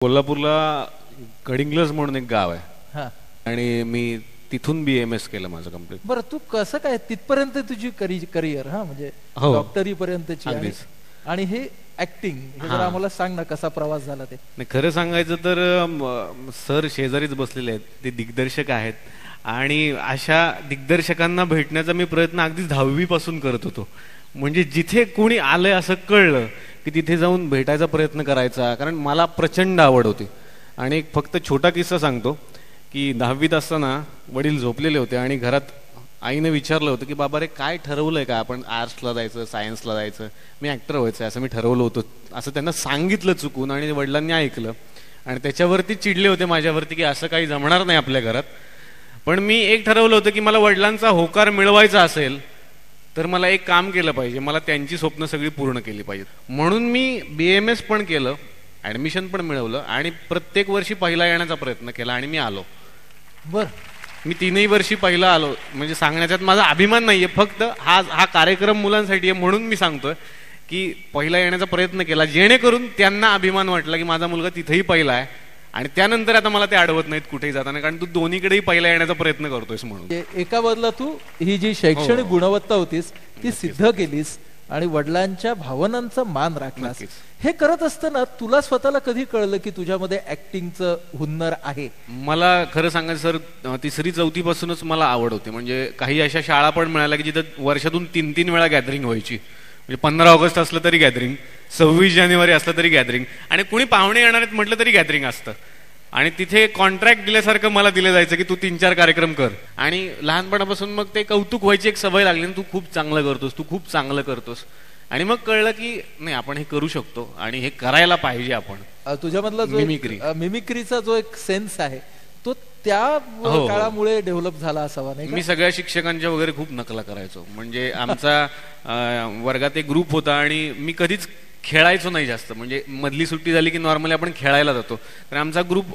कोल्हापूरला गडिंग्लज म्हणून एक गाव आहे हा आणि मी तिथून BMS केलं माझं कम्प्लीट. बरं, तू कसं काय तिथपर्यंत तुझी करिअर हा म्हणजे हो. डॉक्टरी पर्यंतची अगदीच. आणि हे ऍक्टिंग हे जरा आम्हाला सांग ना कसा प्रवास झाला ते. नाही, खरं सांगायचं तर सर शेजारीच बसलेले आहेत, ते दिग्दर्शक आहेत आणि अशा दिग्दर्शकांना भेटण्याचा मी प्रयत्न अगदी 10वी पासून करत होतो. म्हणजे जिथे कोणी आलंय असं कळलं की तिथे जाऊन भेटायचा प्रयत्न करायचा, कारण मला प्रचंड आवड होती. आणि एक फक्त छोटा किस्सा सांगतो की 10वीत असताना वडील झोपलेले होते आणि घरात आईने विचारलं होतं की बाबा रे काय ठरवलंय का, आपण आर्ट्सला जायचं सायन्सला जायचं, मी ऍक्टर व्हायचं असं मी ठरवलं होतं, असं त्यांना सांगितलं चुकून आणि वडिलांनी ऐकलं आणि त्याच्यावरती चिडले होते माझ्यावरती की असं काही जमणार नाही आपल्या घरात. पण मी एक ठरवलं होतं की मला वडिलांचा होकार मिळवायचा असेल तर मला एक काम केलं पाहिजे, मला त्यांची स्वप्न सगळी पूर्ण केली पाहिजेत. म्हणून मी BMS पण केलं, ऍडमिशन पण मिळवलं आणि प्रत्येक वर्षी पहिला येण्याचा प्रयत्न केला आणि मी आलो. बर, मी 3ही वर्षी पहिला आलो. म्हणजे सांगण्याच्यात माझा अभिमान नाहीये, फक्त हा कार्यक्रम मुलांसाठी आहे म्हणून मी सांगतोय की पहिला येण्याचा प्रयत्न केला जेणेकरून त्यांना अभिमान वाटला की माझा मुलगा तिथेही पहिला आहे आणि त्यानंतर आता मला ते अडवत नाहीत कुठेही जाताना, कारण तू दोन्हीकडेही पहिला येण्याचा प्रयत्न करतोयस म्हणून. एका बदला तू ही जी शैक्षणिक गुणवत्ता होतीस ती सिद्ध केलीस आणि वडिलांच्या भावनांचा मान राखलास. नक्कीच. हे करत असताना तुला स्वतःला कधी कळलं की तुझ्यामध्ये ऍक्टिंगचं हुन्नर आहे? मला खरं सांगायचं सर, 3री-4थी पासूनच मला आवड होती. म्हणजे काही अशा शाळा पण मिळाल्या की जिथं वर्षातून 3-3 वेळा गॅदरिंग व्हायची. म्हणजे 15 ऑगस्ट असलं तरी गॅदरिंग, 26 जानेवारी असलं तरी गॅदरिंग आणि कुणी पाहुणे येणार आहेत म्हटलं तरी गॅदरिंग असतं. आणि तिथे कॉन्ट्रॅक्ट दिल्यासारखं मला दिलं जायचं की तू 3-4 कार्यक्रम कर. आणि लहानपणापासून मग ते कौतुक व्हायची एक सवय लागली, तू खूप चांगलं करतोस, तू खूप चांगलं करतोस. आणि मग कळलं की नाही, आपण हे करू शकतो आणि हे करायला पाहिजे आपण. तुझ्यामधला जो मिमिक्रीचा जो एक सेन्स आहे तो त्या काळामुळे डेव्हलप झाला असावा, नाही? मी सगळ्या शिक्षकांच्या वगैरे खूप नकला करायचो. म्हणजे आमचा वर्गात एक ग्रुप होता आणि मी कधीच खेळायचो नाही जास्त. म्हणजे मधली सुट्टी झाली की नॉर्मली आपण खेळायला जातो, तर आमचा ग्रुप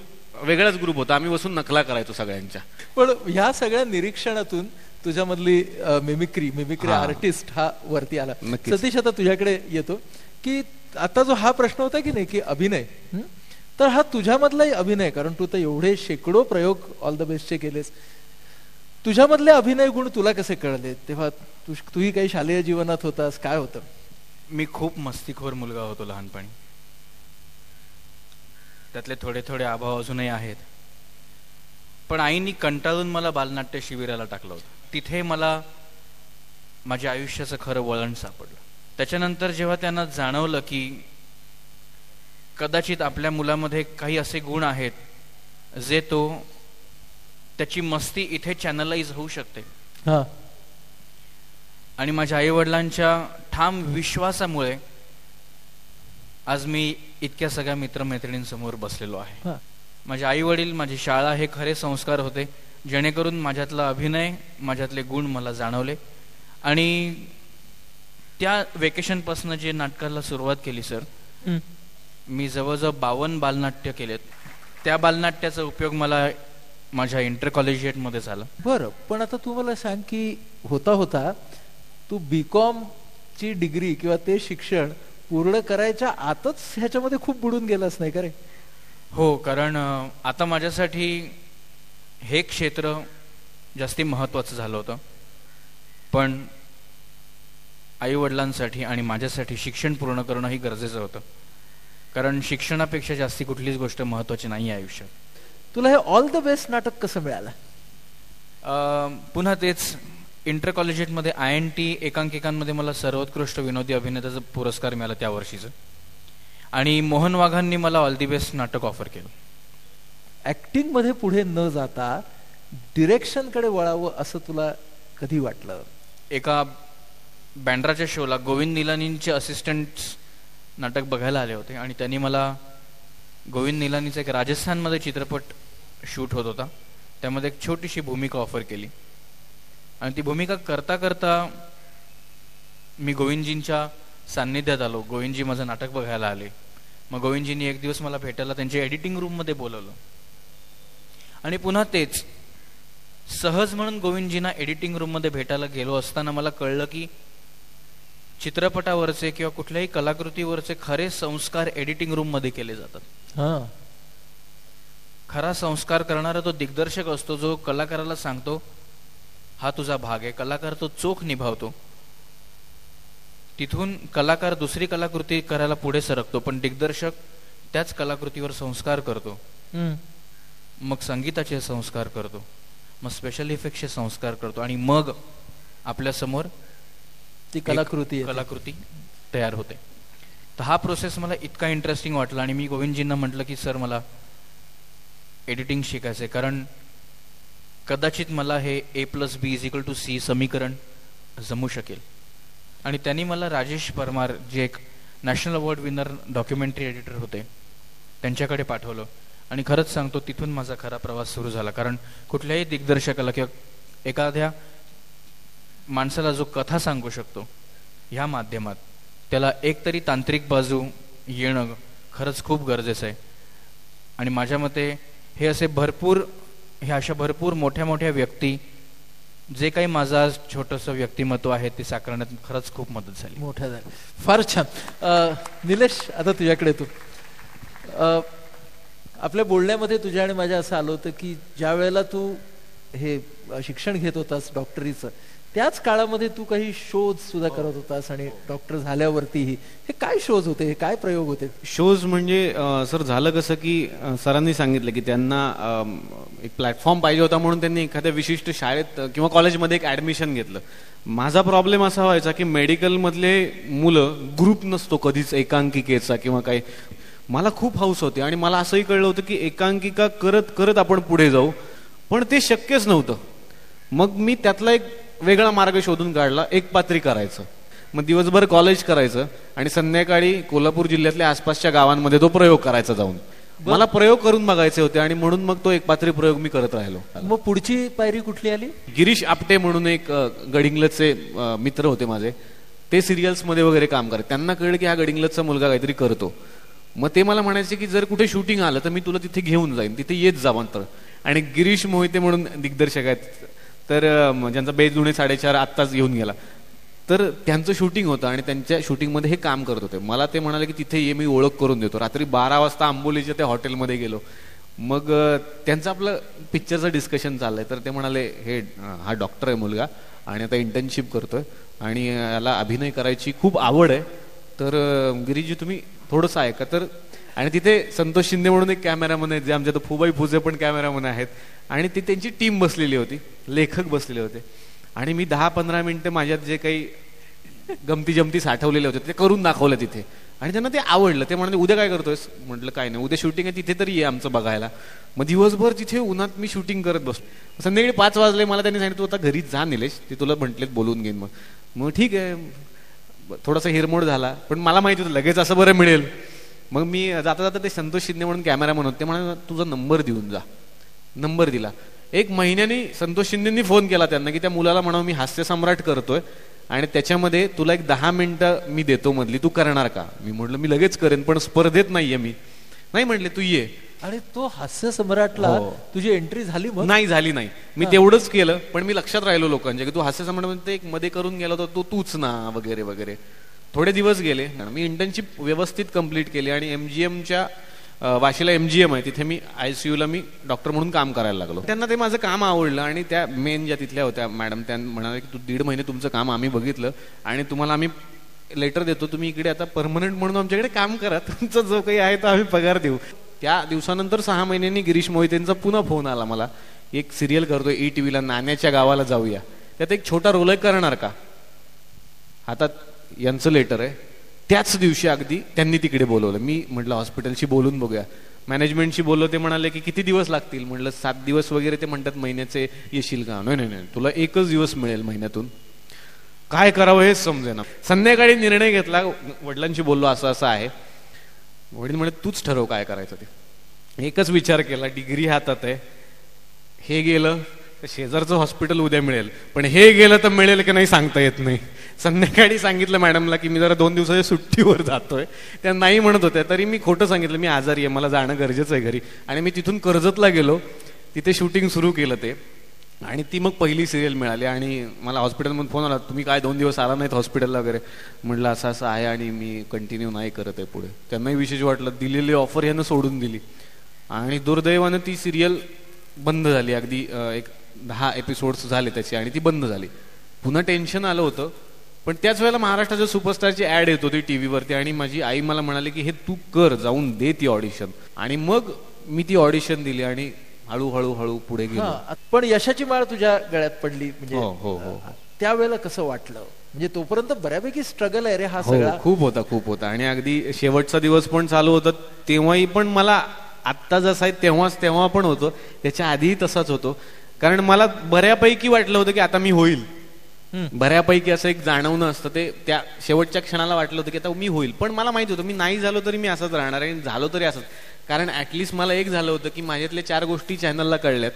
वेगळाच ग्रुप होता, आम्ही बसून नकला करायचो सगळ्यांच्या. पण ह्या सगळ्या निरीक्षणातून तुझ्यामधली मिमिक्री आर्टिस्ट हा वरती आला. सतीश, आता तुझ्याकडे येतो की आता जो हा प्रश्न होता की नाही की अभिनय, तर हा तुझ्यामधलाही अभिनय, कारण तू तर एवढे शेकडो प्रयोग ऑल द बेस्टचे केलेस. तुझ्यामधले अभिनय गुण तुला कसे कळले तेव्हा? तूही काही शालेय जीवनात होतास, काय होतं? मी खूप मस्तीखोर मुलगा होतो लहानपणी. त्यातले थोडे थोडे अभाव अजूनही आहेत. पण आईनी कंटाळून मला बालनाट्य शिबिराला टाकलं होतं. तिथे मला माझ्या आयुष्याचं खरं वळण सापडलं. त्याच्यानंतर जेव्हा त्यांना जाणवलं की कदाचित आपल्या मुलामध्ये काही असे गुण आहेत जे त्याची मस्ती इथे चॅनलाइज होऊ शकते, आणि माझ्या आई वडिलांच्या ठाम विश्वासामुळे आज मी इतक्या सगळ्या मित्रमैत्रिणींसमोर बसलेलो आहे. माझे आई वडील, माझी शाळा हे खरे संस्कार होते, जेणेकरून माझ्यातला अभिनय, माझ्यातले गुण मला जाणवले. आणि त्या वेकेशन पासून जे नाटकाला सुरुवात केली सर, मी जवळजवळ 52 बालनाट्य केलेत. त्या बालनाट्याचा उपयोग मला माझ्या इंटर कॉलेजिएट मध्ये झाला. बरं, पण आता तू मला सांग की होता होता तू BCom ची डिग्री किंवा ते शिक्षण पूर्ण करायच्या आतच ह्याच्यामध्ये खूप बुडून गेलास, नाही का रे? हो, कारण आता माझ्यासाठी हे क्षेत्र जास्ती महत्वाचं झालं होतं. पण आई वडिलांसाठी आणि माझ्यासाठी शिक्षण पूर्ण करणंही गरजेचं होतं, कारण शिक्षणापेक्षा जास्ती कुठलीच गोष्ट महत्वाची नाही आहे आयुष्यात. तुला हे ऑल द बेस्ट नाटक कसं मिळालं? पुन्हा तेच इंटर कॉलेजिएटमध्ये INT एकांकिकांमध्ये मला सर्वोत्कृष्ट विनोदी अभिनेत्याचा पुरस्कार मिळाला त्या वर्षीचं. आणि मोहन वाघांनी मला ऑल दी बेस्ट नाटक ऑफर केलं. ऍक्टिंग मध्ये पुढे न जाता डिरेक्शन कडे वळावं असं तुला कधी वाटलं? एका बँड्राच्या शोला गोविंद निलानींचे असिस्टंट्स नाटक बघायला आले होते आणि त्यांनी मला गोविंद निलानीचा एक राजस्थानमध्ये चित्रपट शूट होत होता, त्यामध्ये एक छोटीशी भूमिका ऑफर केली. आणि ती भूमिका करता करता मी गोविंदजींच्या सान्निध्यात आलो. गोविंदजी माझं नाटक बघायला आले. मग गोविंदजींनी एक दिवस मला भेटायला त्यांच्या एडिटिंग रूम मध्ये बोलवलं आणि पुन्हा तेच सहज म्हणून गोविंदजींना एडिटिंग रूम मध्ये भेटायला गेलो असताना मला कळलं की चित्रपटावरचे किंवा कुठल्याही कलाकृतीवरचे खरे संस्कार एडिटिंग रूम मध्ये केले जातात. खरा संस्कार करणारा तो दिग्दर्शक असतो जो कलाकाराला सांगतो हा तुझा भाग आहे. कलाकार तो चोख निभावतो. तिथून कलाकार दुसरी कलाकृती करायला पुढे सरकतो, पण दिग्दर्शक त्याच कलाकृतीवर संस्कार करतो. मग संगीताचे संस्कार करतो, मग स्पेशल इफेक्टचे संस्कार करतो, आणि मग आपल्या समोर ती कलाकृती तयार होते. तर हा प्रोसेस मला इतका इंटरेस्टिंग वाटला. आणि मी गोविंदजींना म्हटलं की सर मला एडिटिंग शिकायचंय, कारण कदाचित मला हे A+B=C समीकरण जमू शकेल. आणि त्यांनी मला राजेश परमार, जे एक national award winner documentary editor होते, त्यांच्याकडे पाठवलं. आणि खरंच सांगतो, तिथून माझा खरा प्रवास सुरू झाला. कारण कुठल्याही दिग्दर्शकाला किंवा एखाद्या माणसाला जो कथा सांगू शकतो ह्या माध्यमात, त्याला एकतरी तांत्रिक बाजू येणं खरंच खूप गरजेचं आहे. आणि माझ्या मते हे अशा भरपूर मोठ्या मोठ्या व्यक्ती, जे काही माझं आज छोटंसं व्यक्तिमत्व आहे ते साकारण्यात खरंच खूप मदत झाली. मोठ्या झाली. फार छान. निलेश, आता तुझ्याकडे तू. आपल्या बोलण्यामध्ये तुझ्या आणि माझ्या असं आलं होतं की ज्या वेळेला तू हे शिक्षण घेत होतास डॉक्टरीचं, त्याच काळामध्ये तू काही शोध सुद्धा करत होतास. आणि डॉक्टर झाल्यावरतीही हे काय शोध होते, हे काय प्रयोग होते? शोज म्हणजे सर झालं कसं की सरांनी सांगितलं की त्यांना एक प्लॅटफॉर्म पाहिजे होता, म्हणून त्यांनी एखाद्या विशिष्ट शाळेत किंवा कॉलेजमध्ये एक ऍडमिशन घेतलं. माझा प्रॉब्लेम असा व्हायचा की मेडिकलमधले मुलं ग्रुप नसतो कधीच एकांकिकेचा किंवा काही. मला खूप हौस होती आणि मला असंही कळलं होतं की एकांकिका करत करत आपण पुढे जाऊ, पण ते शक्यच नव्हतं. मग मी त्यातला एक वेगळा मार्ग शोधून काढला, एक पात्री करायचं. मग दिवसभर कॉलेज करायचं आणि संध्याकाळी कोल्हापूर जिल्ह्यातल्या आसपासच्या गावांमध्ये तो प्रयोग करायचा जाऊन. मला प्रयोग करून बघायचे होते आणि म्हणून मग तो एक पात्री प्रयोग मी करत राहिलो. मग पुढची पायरी कुठली आली? गिरीश आपटे म्हणून एक गडिंग्लजचे मित्र होते माझे, ते सिरियल्स मध्ये वगैरे काम करत. त्यांना कळलं की हा गडिंग्लजचा मुलगा काहीतरी करतो. मग ते मला म्हणायचे की जर कुठे शूटिंग आलं तर मी तुला तिथे घेऊन जाईन, तिथे येत जा मात्र. आणि गिरीश मोहिते म्हणून दिग्दर्शक आहेत, तर ज्यांचा बेस जुने 4.5 आत्ताच येऊन गेला, तर त्यांचं शूटिंग होतं आणि त्यांच्या शूटिंगमध्ये हे काम करत होते. मला ते म्हणाले की तिथे ये, मी ओळख करून देतो. रात्री 12 वाजता आंबोलीच्या त्या हॉटेलमध्ये गेलो. मग त्यांचं आपलं पिक्चरचं डिस्कशन चाललंय, तर ते म्हणाले हा डॉक्टर आहे मुलगा आणि आता इंटर्नशिप करतोय आणि याला अभिनय करायची खूप आवड आहे, तर गिरीजी तुम्ही थोडंसं ऐका. तर आणि तिथे संतोष शिंदे म्हणून एक कॅमेरामन आहेत, जे आमच्या फुबाई फुजे पण कॅमेरामन आहेत, आणि ती त्यांची टीम बसलेली होती, लेखक बसलेले होते. आणि मी 10-15 मिनिटं माझ्यात जे काही गमती जमती साठवलेले होते ते करून दाखवलं तिथे. आणि त्यांना ते आवडलं. ते म्हणाले उद्या काय करतोयस? म्हटलं काय नाही, उद्या शूटिंग आहे, तिथे तरी ये आमचं बघायला. मग दिवसभर तिथे उन्हात मी शूटिंग करत बसलो. संध्याकाळी 5 वाजले. मला त्यांनी सांगितलं तू आता घरी जा निलेश, ते तुला म्हटलेत बोलवून घेईन. मग ठीक आहे, थोडासा हिरमोड झाला, पण मला माहिती होतं लगेच असं बरं मिळेल. मग मी जाता जाता ते संतोष शिंदे म्हणून कॅमेरामन होते, ते म्हणाले तुझा नंबर देऊन जा. नंबर दिला. 1 महिन्यानी संतोष शिंदेंनी फोन केला त्यांना की त्या मुलाला म्हणावं मी हास्य सम्राट करतोय आणि त्याच्यामध्ये तुला एक 10 मिनिटं मी देतो मधली, तू करणार का? मी म्हटलं मी लगेच करेन, पण स्पर्धेत नाहीये मी. नाही म्हटले तू ये. आणि तो हास्य सम्राटला तुझी एंट्री झाली? नाही झाली नाही. मी तेवढंच केलं, पण मी लक्षात राहिलो लोकांच्या की तू हास्य सम्राट एक मध्ये करून गेला होता, तूच ना वगैरे वगैरे. थोडे दिवस गेले. मी इंटर्नशिप व्यवस्थित कंप्लीट केली आणि MGMच्या वाशीला MGM आहे, तिथे मी ICU ला मी डॉक्टर म्हणून काम करायला लागलो. त्यांना ते माझं काम आवडलं आणि त्या मेन ज्या तिथल्या होत्या मॅडम, त्या म्हणाले की तू 1.5 महिने तुमचं काम आम्ही बघितलं आणि तुम्हाला आम्ही लेटर देतो, तुम्ही इकडे आता परमनंट म्हणून आमच्याकडे काम करा, तुमचं जो काही आहे तो आम्ही पगार देऊ. त्या दिवसानंतर 6 महिन्यांनी गिरीश मोहितेंचा पुन्हा फोन आला मला, एक सिरियल करतोय ETV ला, नाण्याच्या गावाला जाऊया, त्यात एक छोटा रोल आहे, करणार का? हातात यांचं लेटर आहे. त्याच दिवशी अगदी त्यांनी तिकडे बोलवलं. मी म्हटलं हॉस्पिटलशी बोलून बघूया. मॅनेजमेंटशी बोललो. ते म्हणाले की किती दिवस लागतील? म्हटलं 7 दिवस वगैरे. ते म्हणतात महिन्याचे येशील का? नाही, तुला 1च दिवस मिळेल महिन्यातून. काय करावं हेच समजेना. संध्याकाळी निर्णय घेतला, वडिलांशी बोललो असं असं आहे. वडील म्हणे तूच ठरव काय करायचं ते. एकच विचार केला, डिग्री हातात आहे, हे गेलं तर शेजारचं हॉस्पिटल उद्या मिळेल, पण हे गेलं तर मिळेल की नाही सांगता येत नाही. संध्याकाळी सांगितलं मॅडमला की मी जरा 2 दिवसाच्या सुट्टीवर जातोय. त्या नाही म्हणत होत्या, तरी मी खोटं सांगितलं मी आजारी आहे, मला जाणं गरजेचं आहे घरी. आणि मी तिथून कर्जतला गेलो, तिथे शूटिंग सुरू केलं ते. आणि ती मग पहिली सिरियल मिळाली. आणि मला हॉस्पिटलमधून फोन आला, तुम्ही काय 2 दिवस आला नाहीत हॉस्पिटलला वगैरे. म्हटलं असं असं आहे आणि मी कंटिन्यू नाही करत आहे पुढे. त्यांनाही विशेष वाटलं, दिलेली ऑफर यानं सोडून दिली. आणि दुर्दैवानं ती सिरियल बंद झाली. अगदी एक 10 एपिसोड्स झाले त्याचे आणि ती बंद झाली. पुन्हा टेन्शन आलं होतं. पण त्याच वेळेला महाराष्ट्राच्या सुपरस्टारची ऍड येत होती टीव्हीवरती आणि माझी आई मला म्हणाली की हे तू कर, जाऊन दे ती ऑडिशन. आणि मग मी ती ऑडिशन दिली आणि हळूहळू पुढे गेलो. पण यशाची माळ तुझ्या गळ्यात पडली म्हणजे हो हो हो. त्यावेळेला कसं वाटलं? म्हणजे तोपर्यंत बऱ्यापैकी स्ट्रगल आहे रे हा सगळा. खूप होता आणि अगदी शेवटचा दिवस पण चालू होता तेव्हाही पण मला आत्ता जसा आहे तेव्हा पण होतो, त्याच्या आधीही तसाच होतो. कारण मला बऱ्यापैकी वाटलं होतं की आता मी होईल, बऱ्यापैकी असं एक जाणवणं असतं ते. त्या शेवटच्या क्षणाला वाटलं होतं की आता मी होईल. पण मला माहिती होतं मी नाही झालो तरी मी असंच राहणार आहे, झालो तरी असंच. कारण ऍटलिस्ट मला एक झालं होतं की माझ्यातल्या 4 गोष्टी चॅनलला कळल्यात,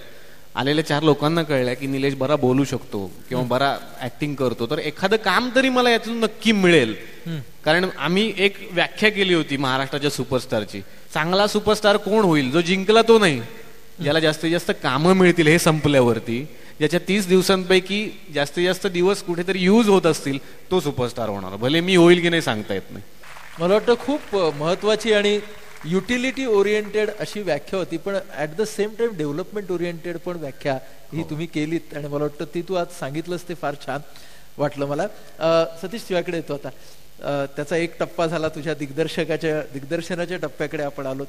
आलेल्या 4 लोकांना कळल्या की निलेश बरा बोलू शकतो किंवा बरा ऍक्टिंग करतो, तर एखादं काम तरी मला यातून नक्की मिळेल. कारण आम्ही एक व्याख्या केली होती महाराष्ट्राच्या सुपरस्टारची, चांगला सुपरस्टार कोण होईल? जो जिंकला तो नाही, ज्याला जास्तीत जास्त कामं मिळतील हे संपल्यावरती, ज्याच्या 30 दिवसांपैकी जास्तीत जास्त दिवस कुठेतरी यूज होत असतील, तो सुपरस्टार होणार. भले मी होईल की नाही सांगता येत नाही. मला वाटतं खूप महत्वाची आणि युटिलिटी ओरिएंटेड अशी व्याख्या होती, पण at the same time development oriented पण व्याख्या ही तुम्ही केलीत आणि मला वाटतं ती तू आज सांगितलंस ते फार छान वाटलं मला. सतीश तुझ्याकडे येतो आता. त्याचा एक टप्पा झाला, तुझ्या दिग्दर्शनाच्या टप्प्याकडे आपण आलो.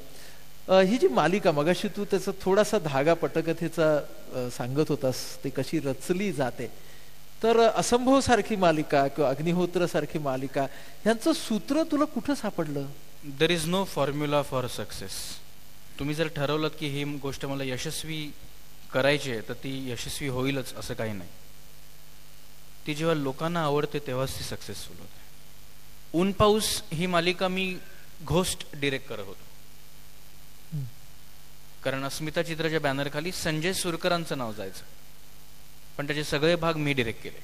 ही जी मालिका मगाशी तू त्याचा थोडासा धागा पटकथेचा सांगत होतास, ती कशी रचली जाते, तर असंभव सारखी मालिका किंवा अग्निहोत्र सारखी मालिका, ह्यांचं सूत्र तुला कुठं सापडलं? There is no formula for success. तुम्ही जर ठरवलं की ही गोष्ट मला यशस्वी करायची आहे तर ती यशस्वी होईलच असं काही नाही. ती जेव्हा लोकांना आवडते तेव्हाच ती सक्सेसफुल होते. ऊन पाऊस ही मालिका मी घोस्ट डिरेक्ट करत होतो, कारण अस्मिता चित्राच्या बॅनरखाली संजय सुरकरांचं नाव जायचं, पण त्याचे सगळे भाग मी डिरेक्ट केले.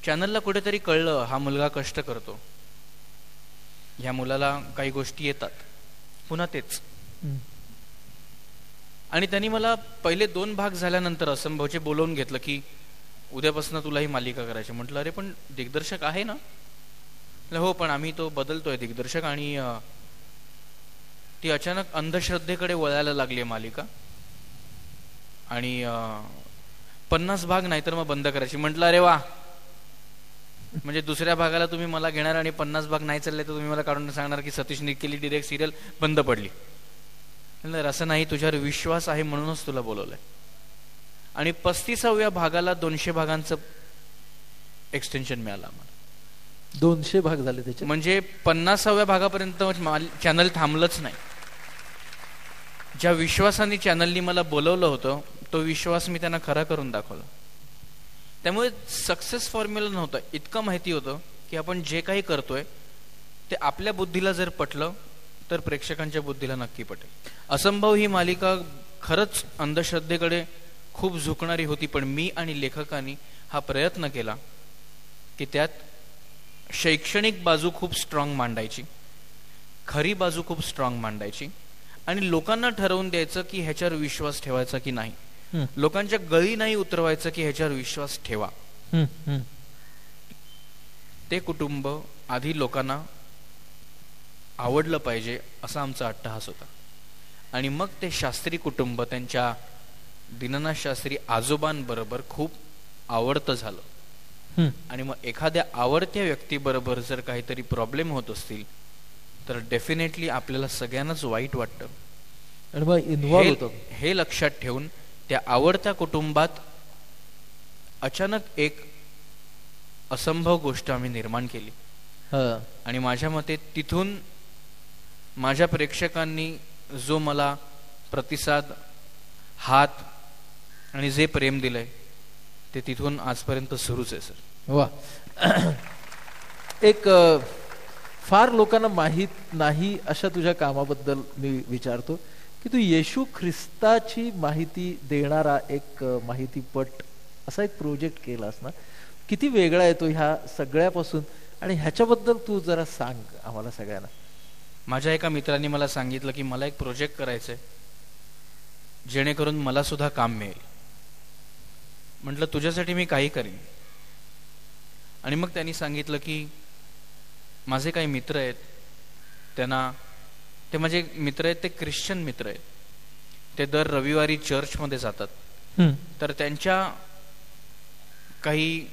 चॅनलला कुठेतरी कळलं हा मुलगा कष्ट करतो, ह्या मुलाला काही गोष्टी येतात, पुन्हा तेच. आणि त्यांनी मला पहिले 2 भाग झाल्यानंतर असंभवचे बोलवून घेतलं की उद्यापासून तुला ही मालिका करायची. म्हटलं अरे पण दिग्दर्शक आहे ना? हो, पण आम्ही तो बदलतोय दिग्दर्शक. आणि ती अचानक अंधश्रद्धेकडे वळायला लागली मालिका आणि 50 भाग नाहीतर मग बंद करायची. म्हटलं अरे वा, म्हणजे दुसऱ्या भागाला तुम्ही मला घेणार आणि 50 भाग नाही चालले तर तुम्ही मला काढून सांगणार की सतीशने केली डिरेक्ट सिरियल बंद पडली. असं नाही, तुझ्यावर विश्वास आहे म्हणूनच तुला बोलवलंय. आणि 35व्या भागाला 200 भागांचं एक्सटेन्शन मिळालं आम्हाला. 200 भाग झाले त्याचे, म्हणजे 50व्या भागापर्यंत चॅनल थांबलंच नाही. ज्या विश्वासाने चॅनलनी मला बोलवलं होतं तो विश्वास मी त्यांना खरा करून दाखवला. त्यामुळे सक्सेस फॉर्म्युला नव्हता. इतकं माहिती होतं की आपण जे काही करतोय ते आपल्या बुद्धीला जर पटलं तर प्रेक्षकांच्या बुद्धीला नक्की पटेल. असंभव ही मालिका खरंच अंधश्रद्धेकडे खूप झुकणारी होती, पण मी आणि लेखकांनी हा प्रयत्न केला की त्यात शैक्षणिक बाजू खूप स्ट्रॉंग मांडायची, खरी बाजू खूप स्ट्रॉंग मांडायची आणि लोकांना ठरवून द्यायचं की ह्याच्यावर विश्वास ठेवायचा की नाही. लोकांच्या गळी नाही उतरवायचं की ह्याच्यावर विश्वास ठेवा. ते कुटुंब आधी लोकांना आवडलं पाहिजे असा आमचा अट्टहास होता. आणि मग ते शास्त्री कुटुंब त्यांच्या दीनानाथ शास्त्री आजोबांबरोबर खूप आवडतं झालं. आणि मग एखाद्या आवडत्या व्यक्तीबरोबर जर काहीतरी प्रॉब्लेम होत असतील तर डेफिनेटली आपल्याला सगळ्यांनाच वाईट वाटतं. आणि मग इन्व्हॉल्व होतो. हे लक्षात ठेवून त्या आवडत्या कुटुंबात अचानक एक असंभव गोष्ट आम्ही निर्माण केली. आणि माझ्या मते तिथून माझ्या प्रेक्षकांनी जो मला प्रतिसाद, हात आणि जे प्रेम दिलंय ते तिथून आजपर्यंत सुरूच आहे सर. वा. एक फार लोकांना माहीत नाही अशा तुझ्या कामाबद्दल मी विचारतो की तू येशू ख्रिस्ताची माहिती देणारा एक माहितीपट असा एक प्रोजेक्ट केलास ना, किती वेगळा आहे तो ह्या सगळ्यापासून, आणि ह्याच्याबद्दल तू जरा सांग आम्हाला सगळ्यांना. माझ्या एका मित्राने मला सांगितलं की मला एक प्रोजेक्ट करायचंय जेणेकरून मला सुद्धा काम मिळेल. म्हटलं तुझ्यासाठी मी काही करीन. आणि मग त्यांनी सांगितलं की माझे काही मित्र आहेत, त्यांना ते माझे मित्र आहेत, ते ख्रिश्चन मित्र आहेत. ते दर रविवारी चर्चमध्ये जातात. तर त्यांच्या काही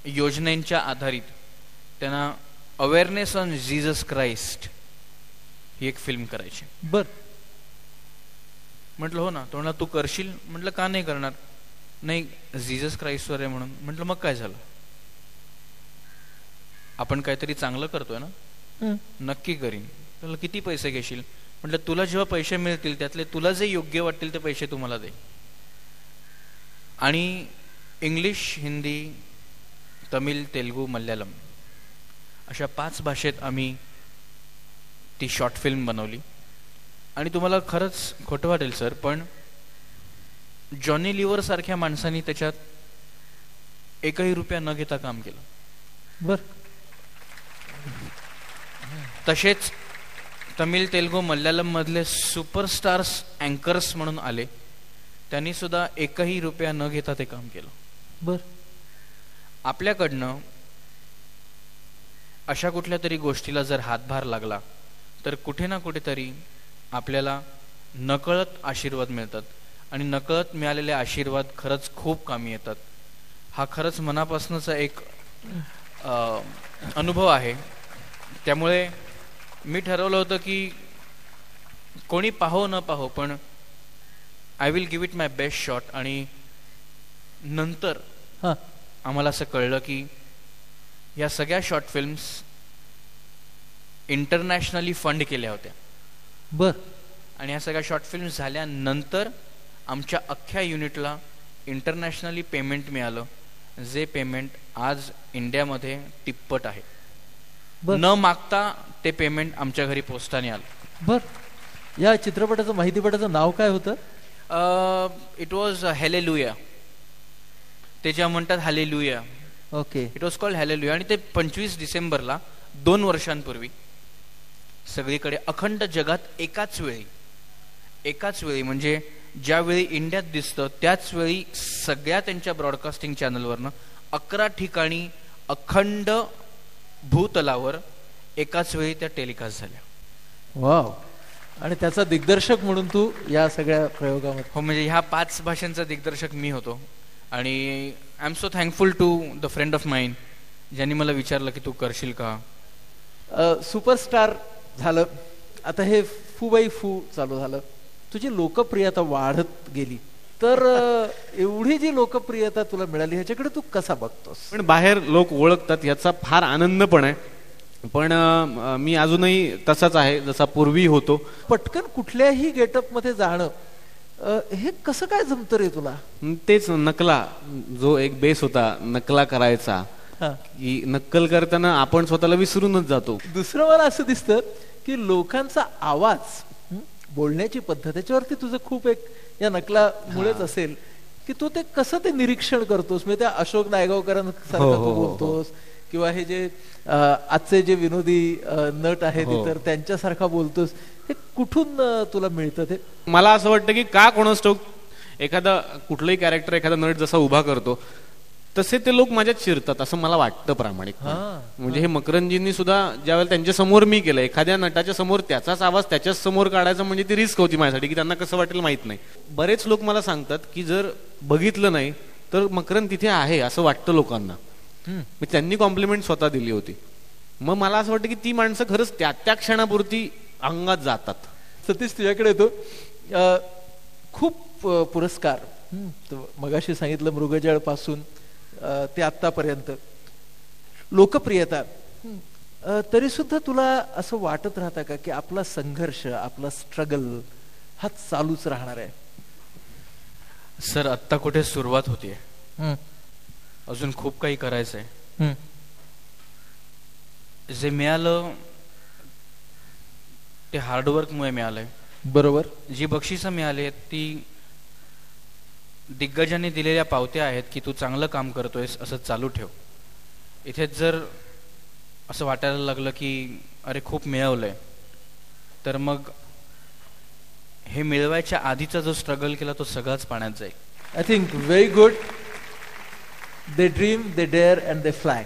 योजनेच्या आधारित त्यांना अवेअरनेस ऑन जीसस क्राइस्ट ही एक फिल्म करायची. बर. म्हटलं हो ना. तो म्हणला तू करशील? म्हटलं का नाही करणार? नाही, जीसस क्राइस्टवर आहे म्हणून. म्हटलं मग काय झालं, आपण काहीतरी चांगलं करतोय ना. नक्की करीन. म्हटलं किती पैसे घेशील? म्हटलं तुला जेव्हा पैसे मिळतील त्यातले तुला जे योग्य वाटतील ते पैसे तुम्हाला दे. आणि इंग्लिश, हिंदी, तमिळ, तेलुगू, मल्याळम अशा 5 भाषेत आम्ही ती शॉर्ट फिल्म बनवली. आणि तुम्हाला खरंच खोटं वाटेल सर, पण जॉनी लिव्हर सारख्या माणसांनी त्याच्यात एकही रुपया न घेता काम केलं. बर. तसेच तमिळ, तेलुगू, मल्याळम मधले सुपरस्टार्स अँकर्स म्हणून आले, त्यांनी सुद्धा एकही रुपया न घेता ते काम केलं. बर. आपल्याकडनं अशा कुठल्या तरी गोष्टीला जर हातभार लागला तर कुठे ना कुठेतरी आपल्याला नकळत आशीर्वाद मिळतात. आणि नकळत मिळालेले आशीर्वाद खरंच खूप कामी येतात. हा खरंच मनापासूनचा एक अनुभव आहे. त्यामुळे मी ठरवलं होतं की कोणी पाहो न पाहो, पण I will give it my best shot. आणि नंतर आम्हाला असं कळलं की या सगळ्या शॉर्ट फिल्म्स इंटरनॅशनली फंड केल्या होत्या. बर. आणि या सगळ्या शॉर्ट फिल्म्स झाल्यानंतर आमच्या अख्ख्या युनिटला इंटरनॅशनली पेमेंट मिळालं, जे पेमेंट आज इंडियामध्ये तिप्पट आहे. न मागता ते पेमेंट आमच्या घरी पोस्टाने आलं. बर. या चित्रपटाचं, माहितीपटाचं नाव काय होतं? It was hallelujah. ते जेव्हा म्हणतात hallelujah. Okay. It was called hallelujah. आणि ते 25 डिसेंबरला 2 वर्षांपूर्वी सगळीकडे अखंड जगात एकाच वेळी म्हणजे ज्यावेळी इंडियात दिसतं त्याच वेळी सगळ्या त्यांच्या ब्रॉडकास्टिंग चॅनलवरनं 11 ठिकाणी अखंड भूतलावर एकाच वेळी त्या टेलिकास्ट झाल्या. वाव. आणि त्याचा दिग्दर्शक म्हणून तू या सगळ्या प्रयोगामध्ये? हो, म्हणजे ह्या 5 भाषांचा दिग्दर्शक मी होतो. आणि I am so thankful to the friend of mine ज्यांनी मला विचारलं की तू करशील का. सुपरस्टार झालं, आता हे फू बाई फू चालू झालं, तुझी लोकप्रियता वाढत गेली, तर एवढी जी लोकप्रियता तुला मिळाली ह्याच्याकडे तू कसा बघतोस? पण बाहेर लोक ओळखतात याचा फार आनंद पण आहे. पण मी अजूनही तसाच आहे जसा पूर्वी होतो. पटकन कुठल्याही गेटअप मध्ये जाणं हे कसं काय जमतं रे तुला? तेच नकला, जो एक बेस होता नकला करायचा, की नक्कल करताना आपण स्वतःला विसरूनच जातो. दुसरं मला असं दिसतं की लोकांचा आवाज, बोलण्याची पद्धत, त्याच्यावरती तुझं खूप एक या नकलामुळेच असेल की तू ते कसं ते निरीक्षण करतोस. म्हणजे त्या अशोक नायगावकरांसारखं तू बोलतोस, किंवा हे जे आजचे जे विनोदी नट आहेत तर त्यांच्यासारखा बोलतोस, हे कुठून तुला मिळतं? ते मला असं वाटतं की का कोणास ठाऊक एखादा कुठलंही कॅरेक्टर एखादा नट जसा उभा करतो तसे ते लोक माझ्यात शिरतात असं मला वाटतं प्रामाणिक. म्हणजे हे मकरंदजींनी सुद्धा ज्यावेळेला त्यांच्या समोर मी केलं, एखाद्या नटाच्या समोर त्याचाच आवाज त्याच्याच समोर काढायचा म्हणजे ती रिस्क होती माझ्यासाठी, की त्यांना कसं वाटेल माहित नाही. बरेच लोक मला सांगतात की जर बघितलं नाही तर मकरंद तिथे आहे असं वाटतं लोकांना. त्यांनी कॉम्प्लिमेंट स्वतः दिली होती. मग मला असं वाटतं की ती माणसं खरंच त्या क्षणापुरती अंगात जातात. सतीश, तुझ्याकडे येतो. खूप पुरस्कार, मगाशी सांगितलं मृगजळ पासून ते आतापर्यंत लोकप्रियता, तरी सुद्धा तुला असं वाटत राहतं का की आपला संघर्ष, आपला स्ट्रगल हा चालूच राहणार आहे? सर, आत्ता कुठे सुरुवात होतीये, अजून खूप काही करायचंय. जे मिळालं ते हार्डवर्कमुळे मिळालंय. बरोबर. जी बक्षिसं मिळाली आहेत ती दिग्गजांनी दिलेल्या पावत्या आहेत की तू चांगलं काम करतोयस, असं चालू ठेव. इथेच जर असं वाटायला लागलं की अरे खूप मिळवलंय, तर मग हे मिळवायच्या आधीचा जो स्ट्रगल केला तो सगळाच पाण्यात जाईल. I think very good. They dream, they dare and they fly.